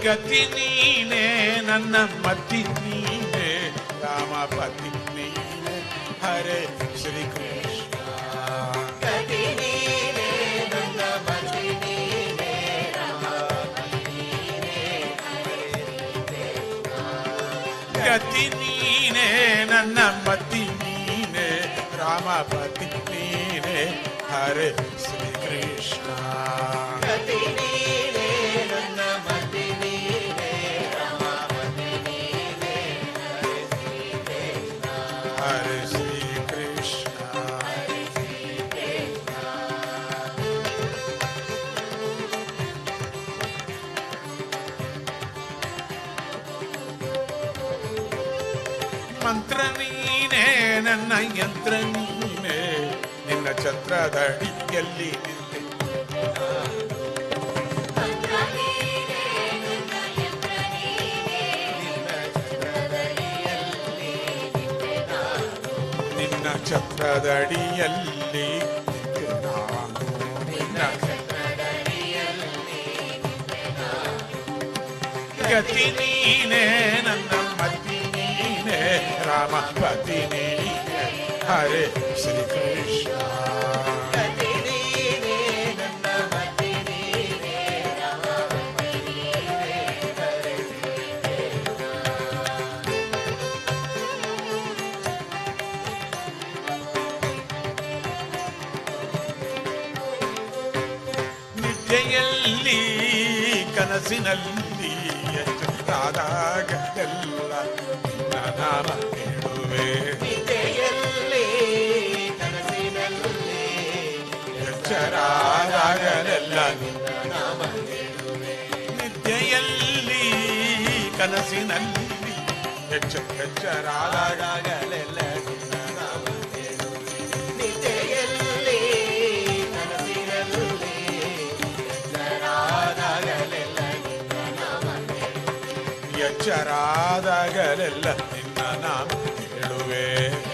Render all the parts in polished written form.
ಗತಿ ನೀನೇ ನನ್ನ ಮತಿ ನೀನೇ ರಾಮಪತಿ ನೀನೇ ಹರೇ ಶ್ರೀ ಕೃಷ್ಣ. ಗತಿ ನೀನೇ ನನ್ನ ಮತಿ ನೀನೇ ರಾಮಪತಿ ನೀನೇ ಹರೇ ಕೃಷ್ಣ. ಗತಿ ನೀನೇ ನನ್ನ ಮತಿ ನೀನೇ ರಾಮಪತಿ ನೀನೇ ಹರೇ ಶ್ರೀ ಕೃಷ್ಣ. ಗತಿ ನೀನೇ ನನ್ನ ಮತಿ ನೀನೇ ರಾಮಪತಿ ನೀನೇ ಹರೇ ಶ್ರೀ ಕೃಷ್ಣ. ಹರೇ ಶ್ರೀ ಕೃಷ್ಣ. ಹರೇ ಶ್ರೀ ಕೃಷ್ಣ. ಮಂತ್ರ ನೀನೇ ನನ್ನ ಯಂತ್ರ ನೀನೇ ನಿನ್ನ ಛತ್ರದಡಿಯಲ್ಲಿ ನಿಂತೆ ಮಂತ್ರ ನೀನೇ ನನ್ನ ಯಂತ್ರ ನೀನೇ ನಿನ್ನ ಛತ್ರದಡಿಯಲ್ಲಿ ನಿಂತೆ ನಾನು. ನಿನ್ನ ಛತ್ರದಡಿಯಲ್ಲಿ ನಿಂತೆ ನಾನು. ನಿನ್ನ ಛತ್ರದಡಿಯಲ್ಲಿ ನಿಂತೆ ನಾನು. ಗತಿ ನೀನೇ ನನ್ನ ಮತಿ ನೀನೇ ರಾಮಪತಿ ನೀನೇ ಹರೇ ಶ್ರೀ ಕೃಷ್ಣ. ಗತಿ ನೀನೇ ನನ್ನ ಮತಿ ನೀನೇ ರಾಮಪತಿ ನೀನೇ ಹರೇ ಶ್ರೀ ಕೃಷ್ಣ. ನಿದ್ದೆಯಲ್ಲಿ ಕನಸಿನಲ್ಲಿ ಎಚ್ಚರಾದಾಗ ಎಲ್ಲ ನಿನ್ನ ನಾಮ ಹೇಳುವೆ. ನಿದ್ದೆಯಲ್ಲಿ ಕನಸಿನಲ್ಲಿ ಎಚ್ಚರಾದಾಗಲೆಲ್ಲ ನಿನ್ನ ನಾಮ ಹೇಳುವೆ. ನಿದ್ದೆಯಲ್ಲಿ ಕನಸಿನಲ್ಲಿ ಎಚ್ಚರಾದಾಗ ರಾಗಲೆಲ್ಲ ನಿನ್ನ ನಾಮ ಹೇಳುವೆ. ನಿದ್ದೆಯಲ್ಲಿ ಕನಸಿನಲ್ಲಿ ಎಚ್ಚರಾದಾಗಲೆಲ್ಲ ನಿನ್ನ ನಾಮ ಹೇಳುವೆ. ಎಚ್ಚರಾದಾಗಲೆಲ್ಲ ನಿನ್ನ ನಾಮ ಹೇಳುವೆ.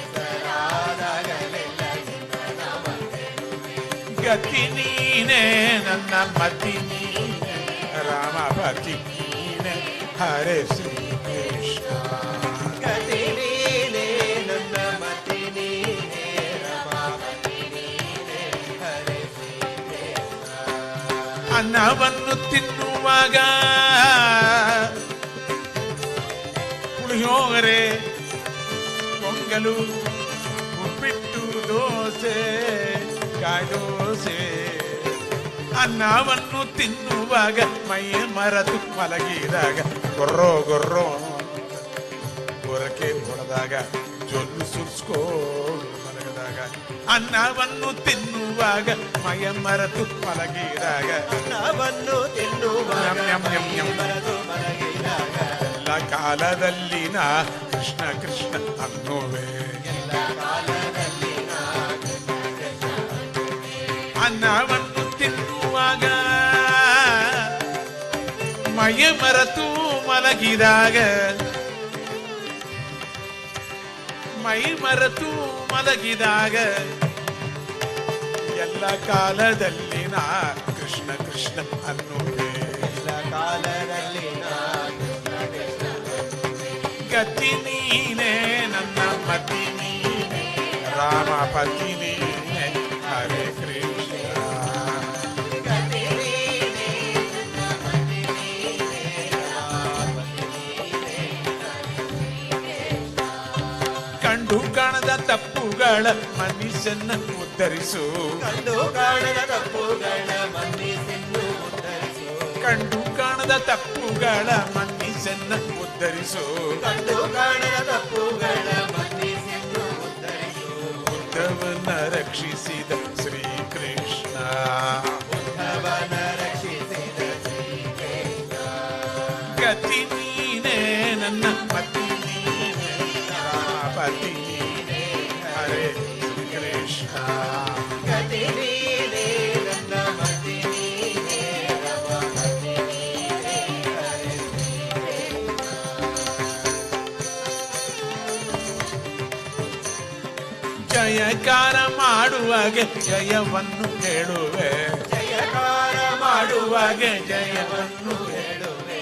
ಎಚ್ಚರಾದಾಗಲೆಲ್ಲ ನಿನ್ನ ನಾಮ ಹೇಳುವೆ. ಗತಿ ನೀನೇ ನನ್ನ ಮತಿ ನೀನೇ ರಾಮಪತಿ ನೀನೇ ಹರೇ ಶ್ರೀ ಕೃಷ್ಣ. ಗತಿ ನೀನೇ ನನ್ನ ಮತಿ ನೀನೇ ರಾಮಪತಿ ನೀನೇ ಹರೇ ಶ್ರೀ ಕೃಷ್ಣ. ಅನ್ನವನ್ನು ತಿನ್ನುವಾಗ ಪುಳಿಯೋಗರೆ ಪೊಂಗಲು ಉಪ್ಪಿಟ್ಟು ದೋಸೆ ಕಾಯ್ದೋಸೆ ಅನ್ನವನ್ನು ತಿನ್ನುವಾಗ ಮೈ ಮರೆತು ಮಲಗಿದಾಗ ಗೊರ್ರೋ ಗೊರ್ರೋ ಗೊರಕೆ ಹೊಡೆದಾಗ ಜೊಲ್ಲು ಸುರಿಸ್ಕೋಡು ಮಲಗಿದಾಗ ಅನ್ನವನ್ನು ತಿನ್ನುವಾಗ ಮೈ ಮರೆತು ಮಲಗಿದಾಗ ಅನ್ನವನ್ನು ತಿನ್ನುವಾಗ ಯಂ ಯಂ ಯಂ ಯಂ. ಮರೆತು ಮಲಗಿದಾಗ ಎಲ್ಲ ಕಾಲದಲ್ಲಿ ನಾ ಕೃಷ್ಣ ಕೃಷ್ಣ ಅನ್ನುವೆ. ಎಲ್ಲ ಕಾಲದಲ್ಲಿ ನಾನು ಕೃಷ್ಣ ಅನ್ನುವೆ. ಅನ್ನವನ್ನು ತಿನ್ನುವಾಗ ಮೈ ಮರೆತು ಮಲಗಿದಾಗ ಮೈ ಮರೆತು ಮಲಗಿದಾಗ ಎಲ್ಲ ಕಾಲದಲ್ಲಿ ನಾ ಕೃಷ್ಣ ಕೃಷ್ಣ ಅನ್ನುವೆ. ಎಲ್ಲ ಕಾಲದಲ್ಲಿ ನಾನು ಕೃಷ್ಣ ಅನ್ನುವೆ. ಗತಿ ನೀನೇ ನನ್ನ ಮತಿ ನೀನೇ ರಾಮಪತಿ ನೀನೇ ಹರೇ ಕೃಷ್ಣ. ಗತಿ ನೀನೇ ನನ್ನ ಮತಿ ನೀನೇ ರಾಮಪತಿ ನೀನೇ ಹರೇ ಶ್ರೀ ಕೃಷ್ಣ. ಕಂಡು ಕಾಣದ ತಪ್ಪುಗಳ ಮನುಷ್ಯನ ಉದ್ಧರಿಸು. ಕಂಡು ಕಾಣದ ತಪ್ಪುಗಳ ಮನ್ನಿಸೆಂದು ಉದ್ಧರಿಸು. ಕಂಡು ಕಾಣದ ತಪ್ಪುಗಳ ಮನುಷ್ಯನ ಉದ್ಧರಿಸು. ಕಂಡು ಕಾಣದ ತಪ್ಪುಗಳ ಮನ್ನಿಸೆಂದು ಉದ್ಧರಿಸು. ಉದ್ಧವನ ರಕ್ಷಿಸಿದ ಶ್ರೀ ಕೃಷ್ಣ. ಉದ್ಧವನ ರಕ್ಷಿಸಿದ ಶ್ರೀ ಕೃಷ್ಣ. ಗತಿ ನೀನೇ ನನ್ನ ಮತಿ ನೀನೇ ರಾಮಪತಿ ನೀನೇ ಹರೇ ಶ್ರೀ ಕೃಷ್ಣ. ಗತಿ ನೀನೇ ನನ್ನ ಮತಿ ನೀನೇ ರಾಮಪತಿ ನೀನೇ ಹರೇ ಶ್ರೀ ಕೃಷ್ಣ. ಜಯಕಾರ ಮಾಡುವಾಗೆ ಜಯವನ್ನು ಹೇಳುವೆ. ಜಯಕಾರ ಮಾಡುವಾಗೆ ಜಯವನ್ನು ಹೇಳುವೆ.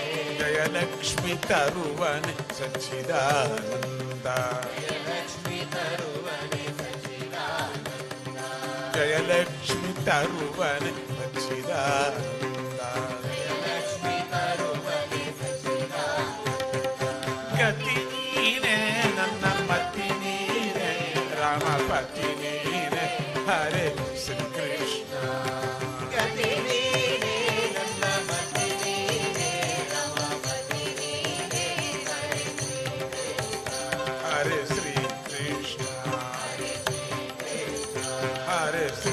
ಜಯಲಕ್ಷ್ಮಿ ತರುವನೆ ಸಚ್ಚಿದಾನಂದ ಲಕ್ಷ್ಮಿ ತರುವನೆ ಸಚ್ಚಿದಾನಂದ ಜಯಲಕ್ಷ್ಮಿ ತರುವನೆ ಸಚ್ಚಿದಾನಂದ ಲಕ್ಷ್ಮಿ ತರುವನೆ ಸಚ್ಚಿದಾನಂದ ಗತಿ ನೀನೆ ನನ್ನ ಮತಿ ನೀನೆ ರಾಮಪತಿ ನೀನೆ ಹರೇ ಶ್ರೀ ಕೃಷ್ಣ ಗತಿ ನೀನೆ ನನ್ನ ಮತಿ ನೀನೆ ರಮಪತಿ ನೀನೆ ಹರೇ ಶ್ರೀ ಕೃಷ್ಣ ಹರೇ ಶ್ರೀ